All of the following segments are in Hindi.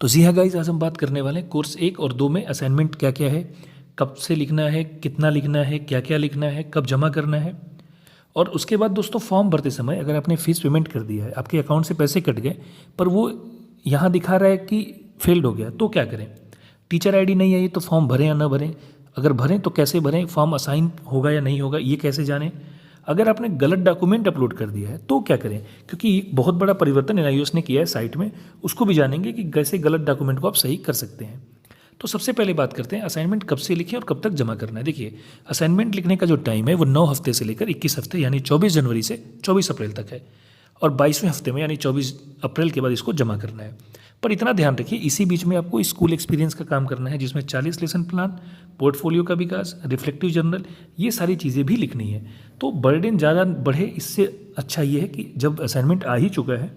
तो जी हाँ गाइस, आज हम बात करने वाले हैं कोर्स 1 और 2 में असाइनमेंट क्या क्या है, कब से लिखना है, कितना लिखना है, क्या क्या लिखना है, कब जमा करना है। और उसके बाद दोस्तों फॉर्म भरते समय अगर आपने फीस पेमेंट कर दिया है, आपके अकाउंट से पैसे कट गए पर वो यहाँ दिखा रहा है कि फेल्ड हो गया, तो क्या करें। टीचर आईडी नहीं आई तो फॉर्म भरें या ना भरें, अगर भरें तो कैसे भरें, फॉर्म असाइन होगा या नहीं होगा ये कैसे जानें। अगर आपने गलत डॉक्यूमेंट अपलोड कर दिया है तो क्या करें, क्योंकि एक बहुत बड़ा परिवर्तन एनआईओएस ने किया है साइट में, उसको भी जानेंगे कि कैसे गलत डॉक्यूमेंट को आप सही कर सकते हैं। तो सबसे पहले बात करते हैं असाइनमेंट कब से लिखें और कब तक जमा करना है। देखिए, असाइनमेंट लिखने का जो टाइम है वो 9 हफ्ते से लेकर 21 हफ्ते यानी 24 जनवरी से 24 अप्रैल तक है, और 22वें हफ्ते में यानी 24 अप्रैल के बाद इसको जमा करना है। पर इतना ध्यान रखिए, इसी बीच में आपको स्कूल एक्सपीरियंस का काम करना है, जिसमें 40 लेसन प्लान, पोर्टफोलियो का विकास, रिफ्लेक्टिव जर्नल, ये सारी चीज़ें भी लिखनी है। तो बर्डन ज़्यादा बढ़े इससे अच्छा ये है कि जब असाइनमेंट आ ही चुका है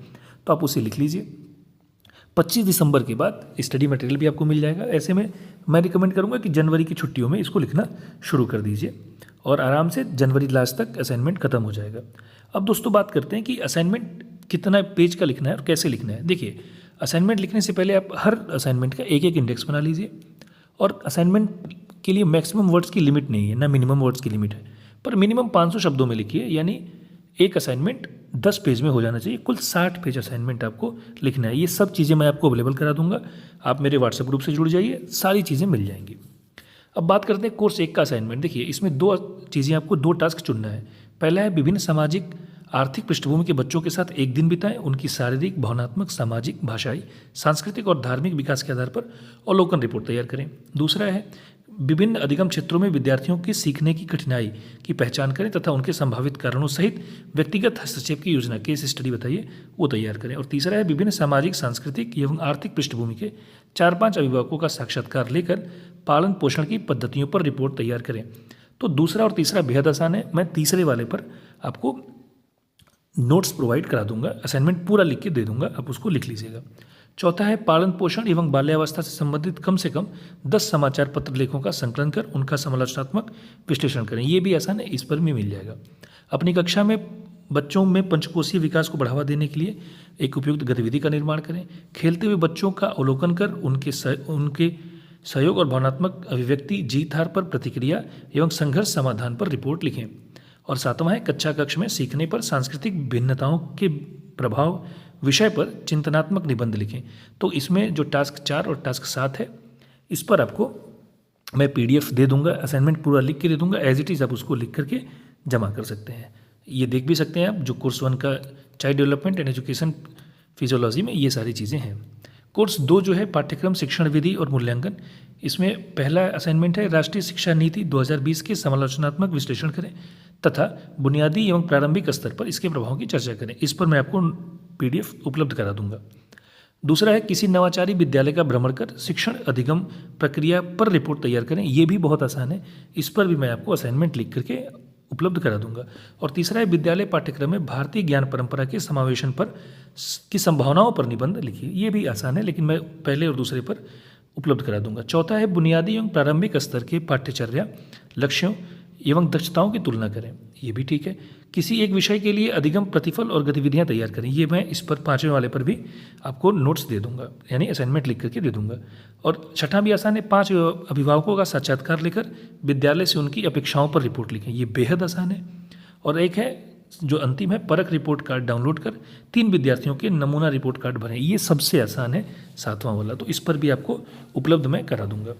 तो आप उसे लिख लीजिए। 25 दिसंबर के बाद स्टडी मटेरियल भी आपको मिल जाएगा। ऐसे में मैं रिकमेंड करूँगा कि जनवरी की छुट्टियों में इसको लिखना शुरू कर दीजिए और आराम से जनवरी लास्ट तक असाइनमेंट खत्म हो जाएगा। अब दोस्तों बात करते हैं कि असाइनमेंट कितना पेज का लिखना है और कैसे लिखना है। देखिए, असाइनमेंट लिखने से पहले आप हर असाइनमेंट का एक एक इंडेक्स बना लीजिए, और असाइनमेंट के लिए मैक्सिमम वर्ड्स की लिमिट नहीं है ना मिनिमम वर्ड्स की लिमिट है, पर मिनिमम 500 शब्दों में लिखिए, यानी एक असाइनमेंट 10 पेज में हो जाना चाहिए। कुल 60 पेज असाइनमेंट आपको लिखना है। ये सब चीज़ें मैं आपको अवेलेबल करा दूंगा, आप मेरे व्हाट्सएप ग्रुप से जुड़ जाइए, सारी चीज़ें मिल जाएंगी। अब बात करते हैं कोर्स 1 का असाइनमेंट। देखिए, इसमें दो चीज़ें आपको, दो टास्क चुनना है। पहला है विभिन्न सामाजिक आर्थिक पृष्ठभूमि के बच्चों के साथ एक दिन बिताएं, उनकी शारीरिक, भावनात्मक, सामाजिक, भाषाई, सांस्कृतिक और धार्मिक विकास के आधार पर अवलोकन रिपोर्ट तैयार करें। दूसरा है विभिन्न अधिगम क्षेत्रों में विद्यार्थियों के सीखने की कठिनाई की पहचान करें तथा उनके संभावित कारणों सहित व्यक्तिगत हस्तक्षेप की योजना, केस स्टडी बताइए, वो तैयार करें। और तीसरा है विभिन्न सामाजिक, सांस्कृतिक एवं आर्थिक पृष्ठभूमि के 4-5 अभिभावकों का साक्षात्कार लेकर पालन पोषण की पद्धतियों पर रिपोर्ट तैयार करें। तो दूसरा और तीसरा बेहद आसान है, मैं तीसरे वाले पर आपको नोट्स प्रोवाइड करा दूंगा, असाइनमेंट पूरा लिख के दे दूंगा, आप उसको लिख लीजिएगा। चौथा है पालन पोषण एवं बाल्यावस्था से संबंधित कम से कम 10 समाचार पत्र लेखों का संकलन कर उनका समालोचनात्मक विश्लेषण करें। ये भी आसान है, इस पर भी मिल जाएगा। अपनी कक्षा में बच्चों में पंचकोशीय विकास को बढ़ावा देने के लिए एक उपयुक्त गतिविधि का निर्माण करें। खेलते हुए बच्चों का अवलोकन कर उनके सहयोग और भावनात्मक अभिव्यक्ति, जीत हार पर प्रतिक्रिया एवं संघर्ष समाधान पर रिपोर्ट लिखें। और सातवां है कक्षा कक्ष में सीखने पर सांस्कृतिक भिन्नताओं के प्रभाव विषय पर चिंतनात्मक निबंध लिखें। तो इसमें जो टास्क 4 और टास्क 7 है, इस पर आपको मैं PDF दे दूंगा, असाइनमेंट पूरा लिख के दे दूंगा, एज इट इज़ आप उसको लिख करके जमा कर सकते हैं। ये देख भी सकते हैं आप, जो कोर्स 1 का child development and education physiology में ये सारी चीज़ें हैं। कोर्स 2 जो है पाठ्यक्रम शिक्षण विधि और मूल्यांकन, इसमें पहला असाइनमेंट है राष्ट्रीय शिक्षा नीति 2020 के समालोचनात्मक विश्लेषण करें तथा बुनियादी एवं प्रारंभिक स्तर पर इसके प्रभाव की चर्चा करें। इस पर मैं आपको PDF उपलब्ध करा दूंगा। दूसरा है किसी नवाचारी विद्यालय का भ्रमण कर शिक्षण अधिगम प्रक्रिया पर रिपोर्ट तैयार करें। ये भी बहुत आसान है, इस पर भी मैं आपको असाइनमेंट लिख करके उपलब्ध करा दूंगा। और तीसरा है विद्यालय पाठ्यक्रम में भारतीय ज्ञान परंपरा के समावेशन पर की संभावनाओं पर निबंध लिखिए। ये भी आसान है, लेकिन मैं पहले और दूसरे पर उपलब्ध करा दूंगा। चौथा है बुनियादी एवं प्रारंभिक स्तर के पाठ्यचर्या, लक्ष्यों एवं दक्षताओं की तुलना करें। ये भी ठीक है। किसी एक विषय के लिए अधिगम प्रतिफल और गतिविधियां तैयार करें। ये मैं इस पर 5वें वाले पर भी आपको नोट्स दे दूंगा, यानी असाइनमेंट लिख करके दे दूंगा। और छठा भी आसान है, 5 अभिभावकों का साक्षात्कार लेकर विद्यालय से उनकी अपेक्षाओं पर रिपोर्ट लिखें। ये बेहद आसान है। और एक है जो अंतिम है, परख रिपोर्ट कार्ड डाउनलोड कर 3 विद्यार्थियों के नमूना रिपोर्ट कार्ड भरें। ये सबसे आसान है, 7वां वाला, तो इस पर भी आपको उपलब्ध मैं करा दूंगा।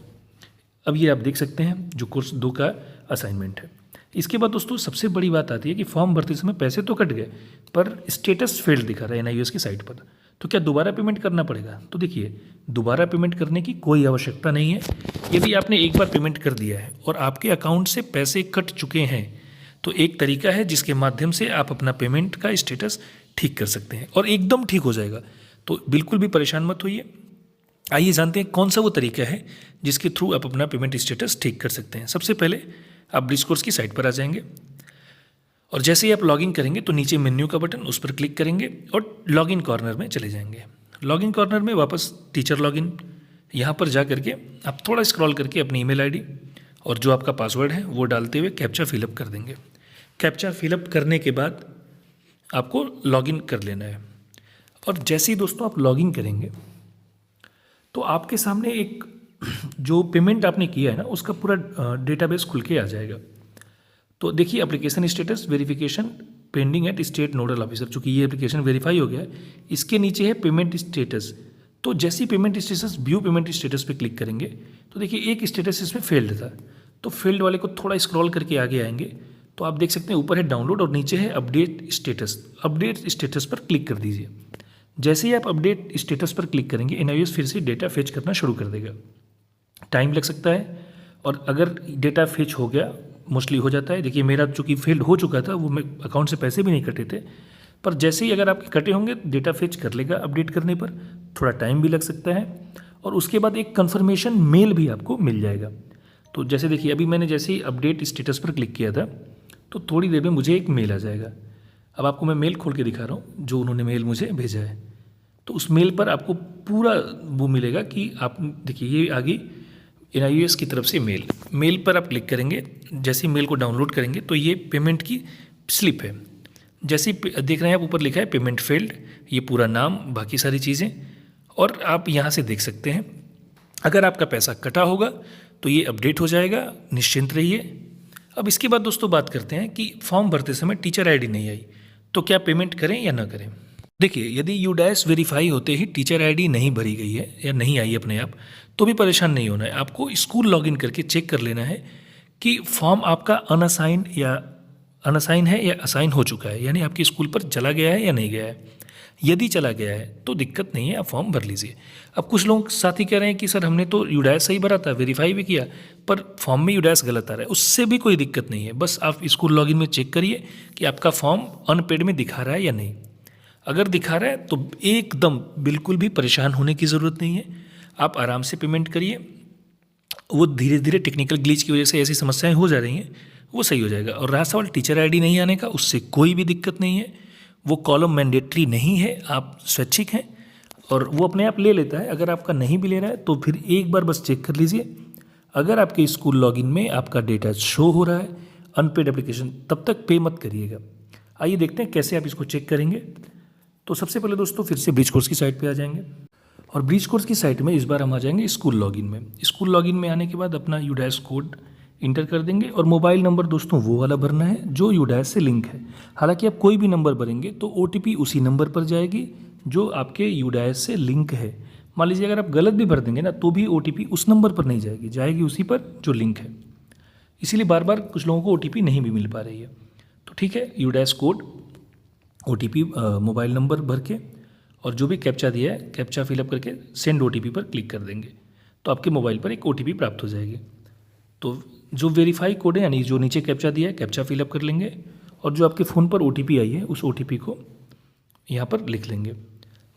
अब ये आप देख सकते हैं जो कोर्स 2 का असाइनमेंट है। इसके बाद दोस्तों सबसे बड़ी बात आती है कि फॉर्म भरते समय पैसे तो कट गए पर स्टेटस फेल्ड दिखा रहा है एनआईओएस की साइट पर, तो क्या दोबारा पेमेंट करना पड़ेगा? तो देखिए, दोबारा पेमेंट करने की कोई आवश्यकता नहीं है। यदि आपने एक बार पेमेंट कर दिया है और आपके अकाउंट से पैसे कट चुके हैं, तो एक तरीका है जिसके माध्यम से आप अपना पेमेंट का स्टेटस ठीक कर सकते हैं और एकदम ठीक हो जाएगा। तो बिल्कुल भी परेशान मत होइए। आइए जानते हैं कौन सा वो तरीका है जिसके थ्रू आप अपना पेमेंट स्टेटस ठीक कर सकते हैं। सबसे पहले आप ब्रिज कोर्स की साइट पर आ जाएंगे और जैसे ही आप लॉगिन करेंगे तो नीचे मेन्यू का बटन, उस पर क्लिक करेंगे और लॉगिन कॉर्नर में चले जाएंगे। लॉगिन कॉर्नर में वापस टीचर लॉगिन, यहाँ पर जा करके आप थोड़ा स्क्रॉल करके अपनी ईमेल आईडी और जो आपका पासवर्ड है वो डालते हुए कैप्चा फिलअप कर देंगे। कैप्चा फिलअप करने के बाद आपको लॉगिन कर लेना है। और जैसे ही दोस्तों आप लॉगिन करेंगे तो आपके सामने एक जो पेमेंट आपने किया है ना उसका पूरा डेटाबेस खुल के आ जाएगा। तो देखिए application status verification pending eight state nodal officer, चूँकि ये एप्लीकेशन वेरीफाई हो गया है, इसके नीचे है पेमेंट स्टेटस। तो जैसे ही payment status view payment status पे क्लिक करेंगे तो देखिए एक स्टेटस इसमें फेल्ड था, तो फेल्ड वाले को थोड़ा स्क्रॉल करके आगे आएंगे तो आप देख सकते हैं ऊपर है डाउनलोड और नीचे है अपडेट स्टेटस। अपडेट स्टेटस पर क्लिक कर दीजिए। जैसे ही आप अपडेट स्टेटस पर क्लिक करेंगे NIOS फिर से डेटा फेच करना शुरू कर देगा। टाइम लग सकता है, और अगर डेटा फेच हो गया मोस्टली हो जाता है। देखिए मेरा चूँकि फेल्ड हो चुका था, वो मैं अकाउंट से पैसे भी नहीं कटे थे, पर जैसे ही अगर आपके कटे होंगे डेटा फेच कर लेगा अपडेट करने पर। थोड़ा टाइम भी लग सकता है, और उसके बाद एक कन्फर्मेशन मेल भी आपको मिल जाएगा। तो जैसे देखिए अभी मैंने जैसे ही अपडेट स्टेटस पर क्लिक किया था तो थोड़ी देर में मुझे एक मेल आ जाएगा। अब आपको मैं मेल खोल के दिखा रहा हूँ जो उन्होंने मेल मुझे भेजा है। तो उस मेल पर आपको पूरा वो मिलेगा कि आप देखिए ये आ गई NIOS की तरफ से मेल पर आप क्लिक करेंगे। जैसे ही मेल को डाउनलोड करेंगे तो ये पेमेंट की स्लिप है। जैसे ही देख रहे हैं आप ऊपर लिखा है पेमेंट फेल्ड, ये पूरा नाम बाकी सारी चीज़ें, और आप यहाँ से देख सकते हैं अगर आपका पैसा कटा होगा तो ये अपडेट हो जाएगा, निश्चिंत रहिए। अब इसके बाद दोस्तों बात करते हैं कि फॉर्म भरते समय टीचर ID नहीं आई तो क्या पेमेंट करें या ना करें। देखिए यदि यूडाइस वेरीफाई होते ही टीचर ID नहीं भरी गई है या नहीं आई अपने आप, तो भी परेशान नहीं होना है। आपको स्कूल लॉगिन करके चेक कर लेना है कि फॉर्म आपका अनअसाइन है या असाइन हो चुका है, यानी आपके स्कूल पर चला गया है या नहीं गया है। यदि चला गया है तो दिक्कत नहीं है, आप फॉर्म भर लीजिए। अब कुछ लोग साथी कह रहे हैं कि सर हमने तो यूडाइस सही भरा था, वेरीफाई भी किया, पर फॉर्म में यूडाइस गलत आ रहा है। उससे भी कोई दिक्कत नहीं है, बस आप स्कूल लॉगिन में चेक करिए कि आपका फॉर्म अनपेड में दिखा रहा है या नहीं। अगर दिखा रहा है तो एकदम बिल्कुल भी परेशान होने की ज़रूरत नहीं है, आप आराम से पेमेंट करिए। वो धीरे धीरे टेक्निकल ग्लिच की वजह से ऐसी समस्याएं हो जा रही हैं, वो सही हो जाएगा। और रहा सवाल टीचर ID नहीं आने का, उससे कोई भी दिक्कत नहीं है। वो कॉलम मैंडेटरी नहीं है, आप स्वैच्छिक हैं और वो अपने आप ले लेता है। अगर आपका नहीं भी ले रहा है तो फिर एक बार बस चेक कर लीजिए। अगर आपके स्कूल लॉगिन में आपका डेटा शो हो रहा है अनपेड एप्लीकेशन, तब तक पे मत करिएगा। आइए देखते हैं कैसे आप इसको चेक करेंगे। तो सबसे पहले दोस्तों फिर से ब्रिज कोर्स की साइट पे आ जाएंगे, और ब्रिज कोर्स की साइट में इस बार हम आ जाएंगे स्कूल लॉगिन में। स्कूल लॉगिन में आने के बाद अपना यूडाइस कोड इंटर कर देंगे, और मोबाइल नंबर दोस्तों वो वाला भरना है जो यूडाइस से लिंक है। हालांकि आप कोई भी नंबर भरेंगे तो OTP उसी नंबर पर जाएगी जो आपके यूडाइस से लिंक है। मान लीजिए अगर आप गलत भी भर देंगे ना तो भी OTP उस नंबर पर नहीं जाएगी, जाएगी उसी पर जो लिंक है। इसीलिए बार बार कुछ लोगों को OTP नहीं भी मिल पा रही है। तो ठीक है, UDISE code OTP mobile number भर के और जो भी कैप्चा दिया है कैप्चा फिलअप करके सेंड OTP पर क्लिक कर देंगे तो आपके मोबाइल पर एक OTP प्राप्त हो जाएगी। तो जो वेरीफाई कोड है यानी जो नीचे कैप्चा दिया है कैप्चा फिलअप कर लेंगे, और जो आपके फ़ोन पर OTP आई है उस OTP को यहाँ पर लिख लेंगे।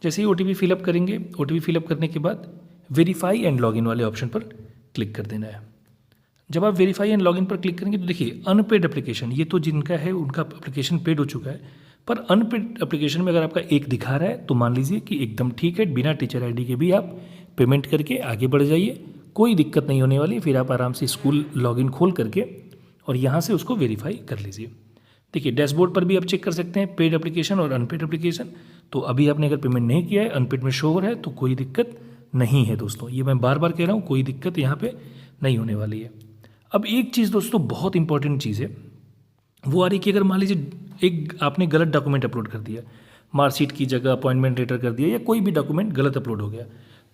जैसे ही OTP फिलअप करेंगे, OTP फिलअप करने के बाद वेरीफाई एंड लॉगिन वाले ऑप्शन पर क्लिक कर देना है। जब आप वेरीफाई एंड लॉगिन पर क्लिक करेंगे तो देखिए अनपेड एप्लीकेशन, ये तो जिनका है उनका एप्लीकेशन पेड हो चुका है, पर अनपेड एप्लीकेशन में अगर आपका एक दिखा रहा है तो मान लीजिए कि एकदम ठीक है, बिना टीचर ID के भी आप पेमेंट करके आगे बढ़ जाइए, कोई दिक्कत नहीं होने वाली। फिर आप आराम से स्कूल लॉगिन खोल करके और यहाँ से उसको वेरीफाई कर लीजिए। देखिए डैशबोर्ड पर भी आप चेक कर सकते हैं पेड एप्लीकेशन और अनपेड एप्लीकेशन। तो अभी आपने अगर पेमेंट नहीं किया है, अनपेड में शो हो रहा है, तो कोई दिक्कत नहीं है दोस्तों। ये मैं बार बार कह रहा हूँ, कोई दिक्कत यहाँ पे नहीं होने वाली है। अब एक चीज़ दोस्तों बहुत इंपॉर्टेंट चीज़ है, वो आ रही कि अगर मान लीजिए एक आपने गलत डॉक्यूमेंट अपलोड कर दिया, मार्कशीट की जगह अपॉइंटमेंट लेटर कर दिया, या कोई भी डॉक्यूमेंट गलत अपलोड हो गया,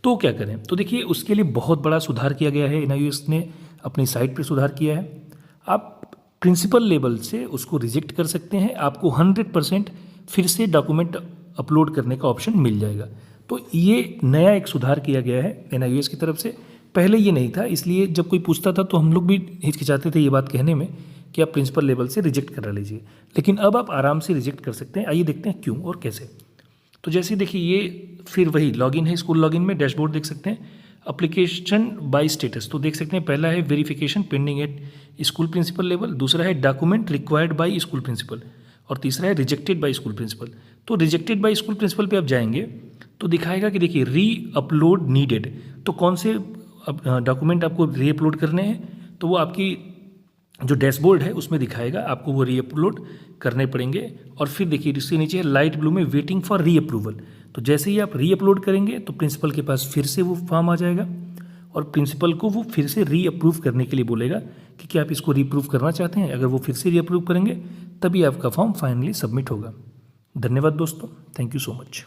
तो क्या करें। तो देखिए उसके लिए बहुत बड़ा सुधार किया गया है, NIOS ने अपनी साइट पर सुधार किया है। आप प्रिंसिपल लेवल से उसको रिजेक्ट कर सकते हैं, आपको 100% फिर से डॉक्यूमेंट अपलोड करने का ऑप्शन मिल जाएगा। तो ये नया एक सुधार किया गया है NIOS की तरफ से, पहले ये नहीं था। इसलिए जब कोई पूछता था तो हम लोग भी हिचकिचाते थे ये बात कहने में कि आप प्रिंसिपल लेवल से रिजेक्ट करा लीजिए, लेकिन अब आप आराम से रिजेक्ट कर सकते हैं। आइए देखते हैं क्यों और कैसे। तो जैसे देखिए ये फिर वही लॉगिन है, स्कूल लॉगिन में डैशबोर्ड देख सकते हैं, एप्लीकेशन बाय स्टेटस। तो देख सकते हैं पहला है verification pending at school principal level, दूसरा है document required by school principal, और तीसरा है रिजेक्टेड बाय स्कूल प्रिंसिपल। तो रिजेक्टेड बाय स्कूल प्रिंसिपल पे आप जाएंगे तो दिखाएगा कि देखिए री अपलोड नीडेड। तो कौन से डॉक्यूमेंट आपको री अपलोड करने हैं, तो वो आपकी जो डैशबोर्ड है उसमें दिखाएगा, आपको वो री अपलोड करने पड़ेंगे। और फिर देखिए इसके नीचे लाइट ब्लू में वेटिंग फॉर री अप्रूवल। तो जैसे ही आप रीअपलोड करेंगे तो प्रिंसिपल के पास फिर से वो फॉर्म आ जाएगा और प्रिंसिपल को वो फिर से रीअप्रूव करने के लिए बोलेगा कि क्या आप इसको रीअप्रूव करना चाहते हैं। अगर वो फिर से रीअप्रूव करेंगे तभी आपका फॉर्म फाइनली सबमिट होगा। धन्यवाद दोस्तों, थैंक यू सो मच।